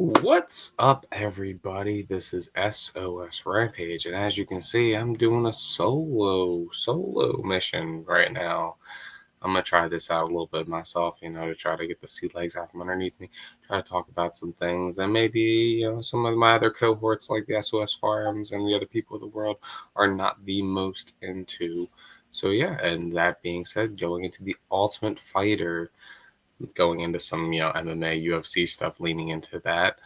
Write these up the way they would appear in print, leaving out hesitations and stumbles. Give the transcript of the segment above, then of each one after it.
What's up, everybody? This is SOS Rampage, and as you can see, I'm doing a solo mission right now. I'm gonna try this out a little bit myself, to try to get the sea legs out from underneath me, try to talk about some things, and maybe some of my other cohorts, like the SOS Farms and the other people of the world, are not the most into. So yeah, and that being said, going into the Ultimate Fighter, going into some MMA, UFC stuff, leaning into that.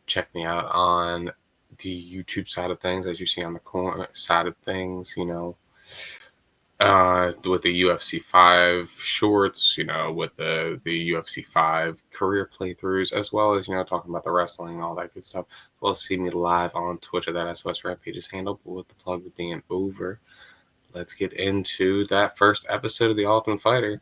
Check me out on the YouTube side of things, as you see on the corner side of things, with the UFC 5 shorts, with the UFC 5 career playthroughs, as well as, talking about the wrestling and all that good stuff. As well as see me live on Twitch at that SOS Rampage's handle. But with the plug being over, let's get into that first episode of The Ultimate Fighter.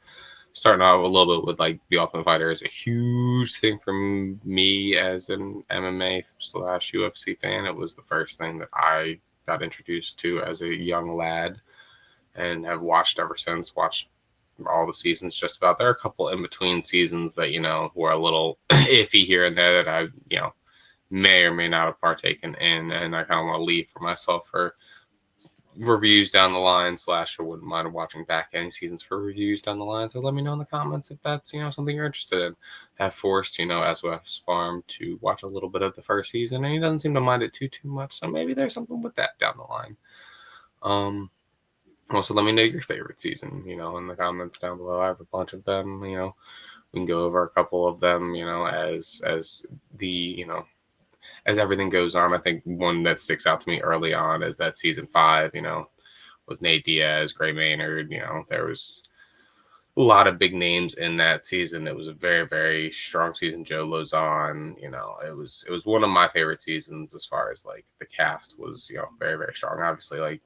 Starting out a little bit with like The Ultimate Fighter is a huge thing for me as an MMA slash UFC fan. It was the first thing that I got introduced to as a young lad and have watched ever since. Watched all the seasons just about. There are a couple in between seasons that, were a little iffy here and there that I, may or may not have partaken in. And I kind of want to leave for myself for reviews down the line, slash I wouldn't mind watching back any seasons for reviews down the line. So let me know in the comments if that's something you're interested in. Have forced SOS Farm to watch a little bit of the first season, and he doesn't seem to mind it too much. So maybe there's something with that down the line. Also, let me know your favorite season, in the comments down below. I have a bunch of them. We can go over a couple of them, as the as everything goes on. I think one that sticks out to me early on is that season 5, with Nate Diaz, Gray Maynard. There was a lot of big names in that season. It was a very, very strong season. Joe Lozon, it was one of my favorite seasons as far as like the cast was, very, very strong. Obviously, like,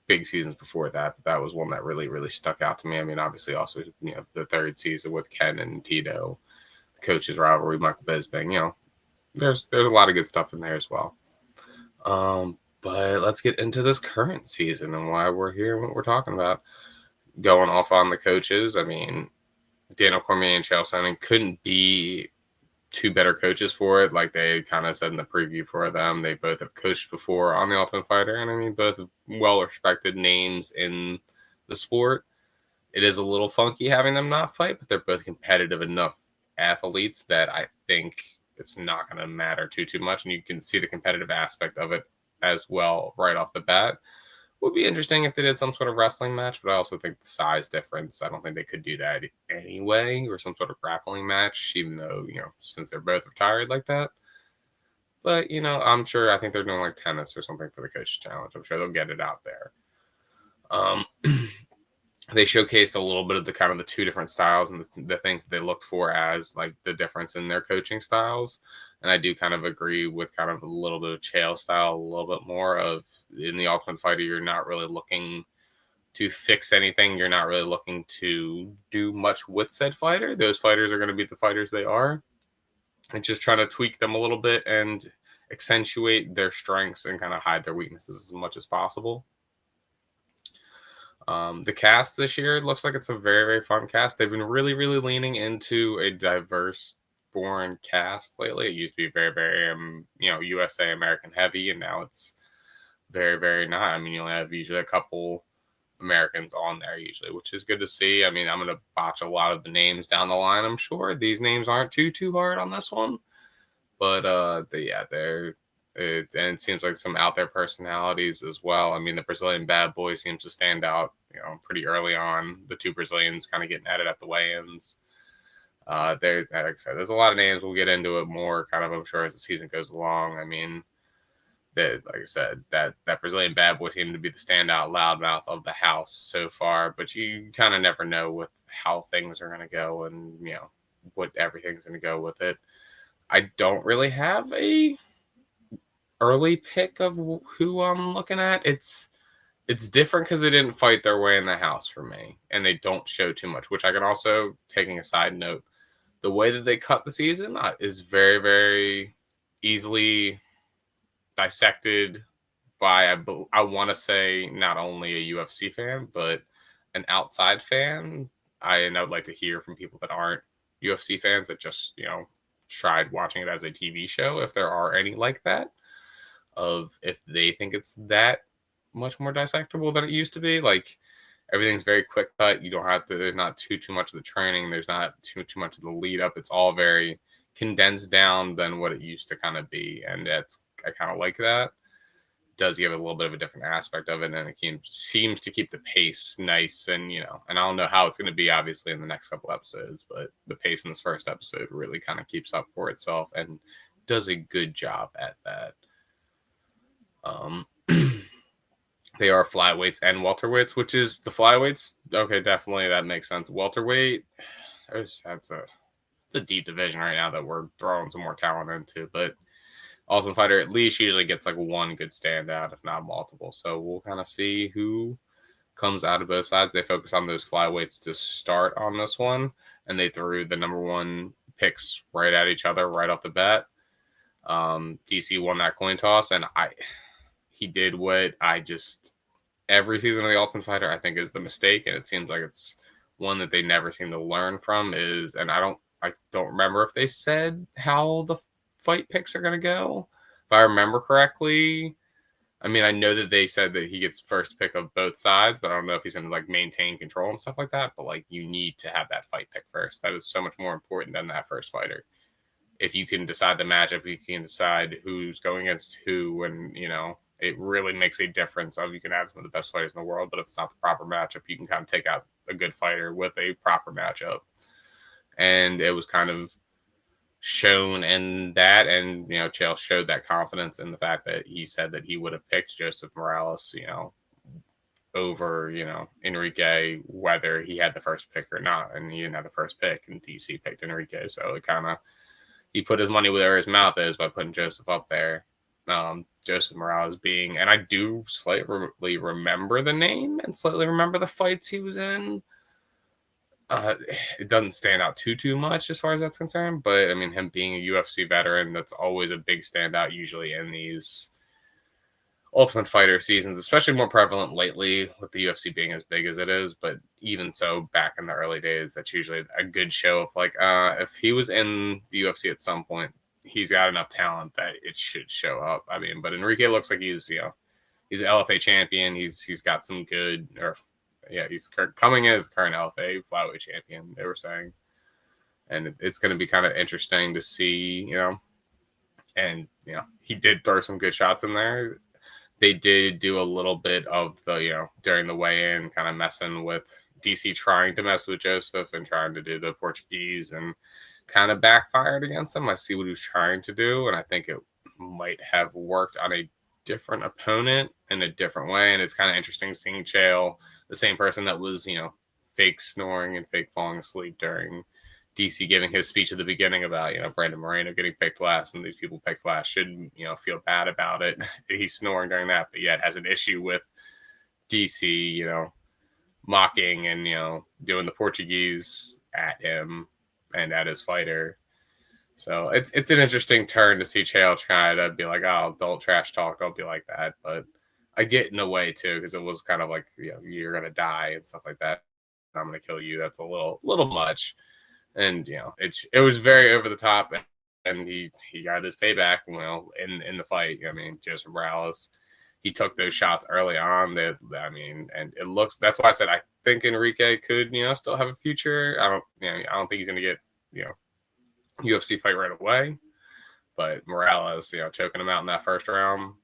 big seasons before that, but that was one that really, really stuck out to me. I mean, obviously also, the third season with Ken and Tito, the coaches rivalry, Michael Bisping, there's a lot of good stuff in there as well. But let's get into this current season and why we're here and what we're talking about. Going off on the coaches, I mean, Daniel Cormier and Chael Sonnen couldn't be two better coaches for it. Like they kind of said in the preview for them, they both have coached before on the Ultimate Fighter, and I mean, both well-respected names in the sport. It is a little funky having them not fight, but they're both competitive enough athletes that I think it's not going to matter too much, and you can see the competitive aspect of it as well right off the bat. Would be interesting if they did some sort of wrestling match, but I also think the size difference, I don't think they could do that anyway, or some sort of grappling match, even though, since they're both retired like that. But, I'm sure, I think they're doing like tennis or something for the Coach Challenge. I'm sure they'll get it out there. They showcased a little bit of the kind of the two different styles and the things that they looked for as like the difference in their coaching styles. And I do kind of agree with kind of a little bit of Chael style, a little bit more of in the Ultimate Fighter, you're not really looking to fix anything. You're not really looking to do much with said fighter. Those fighters are going to be the fighters they are. And just trying to tweak them a little bit and accentuate their strengths and kind of hide their weaknesses as much as possible. The cast this year looks like it's a very, very fun cast. They've been really, really leaning into a diverse foreign cast lately. It used to be very, very, USA American heavy, and now it's very, very not. I mean, you only have usually a couple Americans on there usually, which is good to see. I mean, I'm going to botch a lot of the names down the line, I'm sure. These names aren't too hard on this one. But, and it seems like some out there personalities as well. I mean, the Brazilian bad boy seems to stand out, pretty early on. The two Brazilians kind of getting at it at the weigh-ins. Like I said, there's a lot of names. We'll get into it more, kind of, I'm sure, as the season goes along. I mean, like I said, that Brazilian bad boy seemed to be the standout loudmouth of the house so far. But you kind of never know with how things are going to go and what everything's going to go with it. I don't really have a early pick of who I'm looking at. It's different because they didn't fight their way in the house for me, and they don't show too much. Which I can also, taking a side note, the way that they cut the season is very, very easily dissected by I want to say not only a UFC fan but an outside fan. I would like to hear from people that aren't UFC fans that just tried watching it as a TV show, if there are any like that, of if they think it's that much more dissectable than it used to be. Like everything's very quick cut. You don't have to. There's not too much of the training. There's not too much of the lead up. It's all very condensed down than what it used to kind of be, and I kind of like that. Does give it a little bit of a different aspect of it, and it seems to keep the pace nice. And and I don't know how it's going to be obviously in the next couple episodes, but the pace in this first episode really kind of keeps up for itself and does a good job at that. They are flyweights and welterweights, which is the flyweights. Okay, definitely that makes sense. Welterweight, it's a deep division right now that we're throwing some more talent into, but Ultimate Fighter at least usually gets like one good standout, if not multiple. So we'll kind of see who comes out of both sides. They focus on those flyweights to start on this one, and they threw the number one picks right at each other right off the bat. DC won that coin toss, and he did what every season of the Ultimate Fighter I think is the mistake, and it seems like it's one that they never seem to learn from. And I don't remember if they said how the fight picks are going to go. If I remember correctly, I mean, I know that they said that he gets first pick of both sides, but I don't know if he's going to like maintain control and stuff like that. But like, you need to have that fight pick first. That is so much more important than that first fighter. If you can decide the matchup, you can decide who's going against who, and it really makes a difference. You can have some of the best fighters in the world, but if it's not the proper matchup, you can kind of take out a good fighter with a proper matchup. And it was kind of shown in that, and Chael showed that confidence in the fact that he said that he would have picked Joseph Morales, over Enrique, whether he had the first pick or not, and he didn't have the first pick, and DC picked Enrique, so it kind of he put his money where his mouth is by putting Joseph up there. Joseph Morales being, and I do slightly remember the name and slightly remember the fights he was in. It doesn't stand out too much as far as that's concerned, but I mean, him being a UFC veteran, that's always a big standout usually in these Ultimate Fighter seasons, especially more prevalent lately with the UFC being as big as it is. But even so, back in the early days, that's usually a good show of like, if he was in the UFC at some point, he's got enough talent that it should show up. I mean, but Enrique looks like he's an LFA champion. He's got some good, he's coming in as the current LFA flyweight champion, they were saying. And it's going to be kind of interesting to see, and, he did throw some good shots in there. They did do a little bit of the, during the weigh-in, kind of messing with DC, trying to mess with Joseph and trying to do the Portuguese, and kind of backfired against him. I see what he was trying to do, and I think it might have worked on a different opponent in a different way. And it's kind of interesting seeing Chael, the same person that was, fake snoring and fake falling asleep during DC giving his speech at the beginning about, Brandon Moreno getting picked last, and these people picked last shouldn't, feel bad about it. He's snoring during that, but yet has an issue with DC, mocking and, doing the Portuguese at him and at his fighter. So it's an interesting turn to see Chael try to be like, oh, don't trash talk, don't be like that. But I get in a way too, because it was kind of like, you're gonna die and stuff like that. I'm gonna kill you. That's a little much. And it was very over the top, and he got his payback. In the fight, I mean, Joseph Morales, he took those shots early on. And it looks. That's why I said I think Enrique could, still have a future. I don't think he's gonna get, UFC fight right away. But Morales, choking him out in that first round,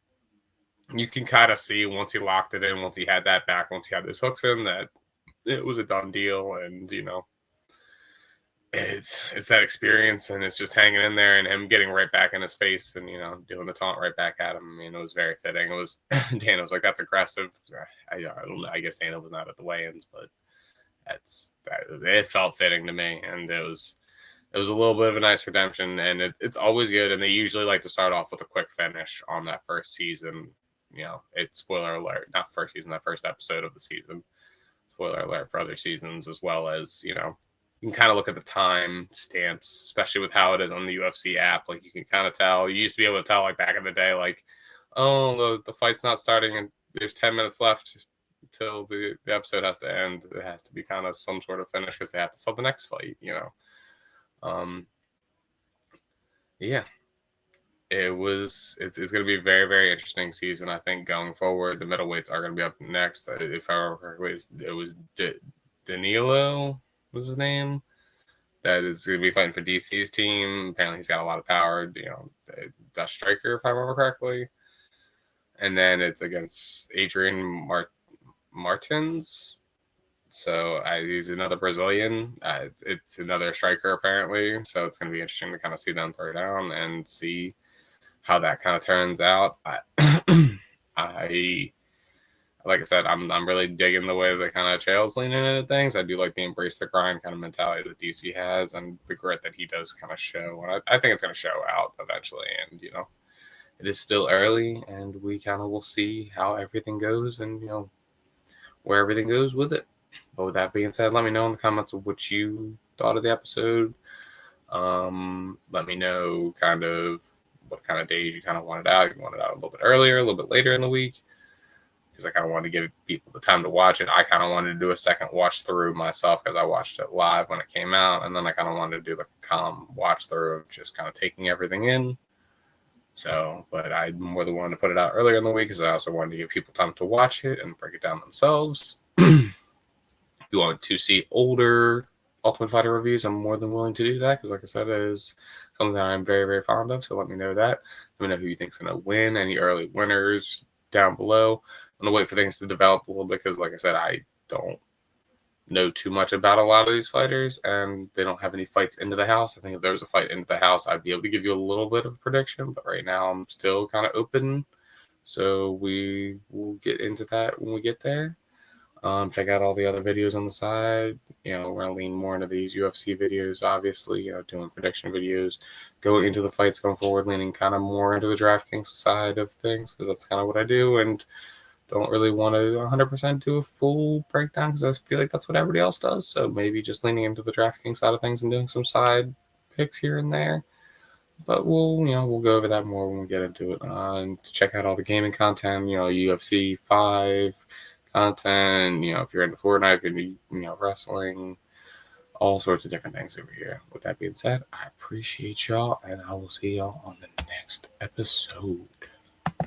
you can kind of see once he locked it in, once he had that back, once he had those hooks in, that it was a done deal. And it's that experience, and it's just hanging in there, and him getting right back in his face, and doing the taunt right back at him. I mean, it was very fitting. It was Dana was like, "That's aggressive." I guess Dana was not at the weigh-ins, but it felt fitting to me, and it was a little bit of a nice redemption, and it's always good. And they usually like to start off with a quick finish on that first season. It's spoiler alert, not first season, that first episode of the season. Spoiler alert for other seasons, as well as you can kind of look at the time stamps, especially with how it is on the UFC app. Like, you can kind of tell. You used to be able to tell, like, back in the day, like, oh, the fight's not starting and there's 10 minutes left till the episode has to end. It has to be kind of some sort of finish because they have to sell the next fight, Yeah. It's going to be a very, very interesting season. I think going forward, the middleweights are going to be up next. If I remember correctly, it was Danilo was his name. That is going to be fighting for DC's team. Apparently, he's got a lot of power. Dutch striker, if I remember correctly. And then it's against Adrian Martins. So he's another Brazilian. It's another striker apparently. So it's going to be interesting to kind of see them throw down and see how that kind of turns out. I like I said, I'm really digging the way the kind of Chael's leaning into things. I do like the embrace the grind kind of mentality that DC has and the grit that he does kind of show. And I think it's going to show out eventually. And it is still early, and we kind of will see how everything goes, and where everything goes with it. But with that being said, let me know in the comments of what you thought of the episode. Let me know kind of what kind of days you kind of wanted out. You wanted out a little bit earlier, a little bit later in the week, because I kind of wanted to give people the time to watch it. I kind of wanted to do a second watch through myself because I watched it live when it came out, and then I kind of wanted to do like a calm watch through of just kind of taking everything in. So, but I more than wanted to put it out earlier in the week because I also wanted to give people time to watch it and break it down themselves. If you want to see older Ultimate Fighter reviews, I'm more than willing to do that because, like I said, it is something that I'm very, very fond of. So let me know that. Let me know who you think's going to win. Any early winners down below. I'm going to wait for things to develop a little bit because, like I said, I don't know too much about a lot of these fighters, and they don't have any fights into the house. I think if there was a fight into the house, I'd be able to give you a little bit of a prediction, but right now I'm still kind of open. So we will get into that when we get there. Check out all the other videos on the side. We're going to lean more into these UFC videos, obviously, doing prediction videos, going into the fights going forward, leaning kind of more into the DraftKings side of things, because that's kind of what I do, and don't really want to 100% do a full breakdown because I feel like that's what everybody else does. So maybe just leaning into the DraftKings side of things and doing some side picks here and there. But we'll go over that more when we get into it. And check out all the gaming content, UFC 5 content, if you're into Fortnite, if you're into, wrestling, all sorts of different things over here. With that being said, I appreciate y'all, and I will see y'all on the next episode.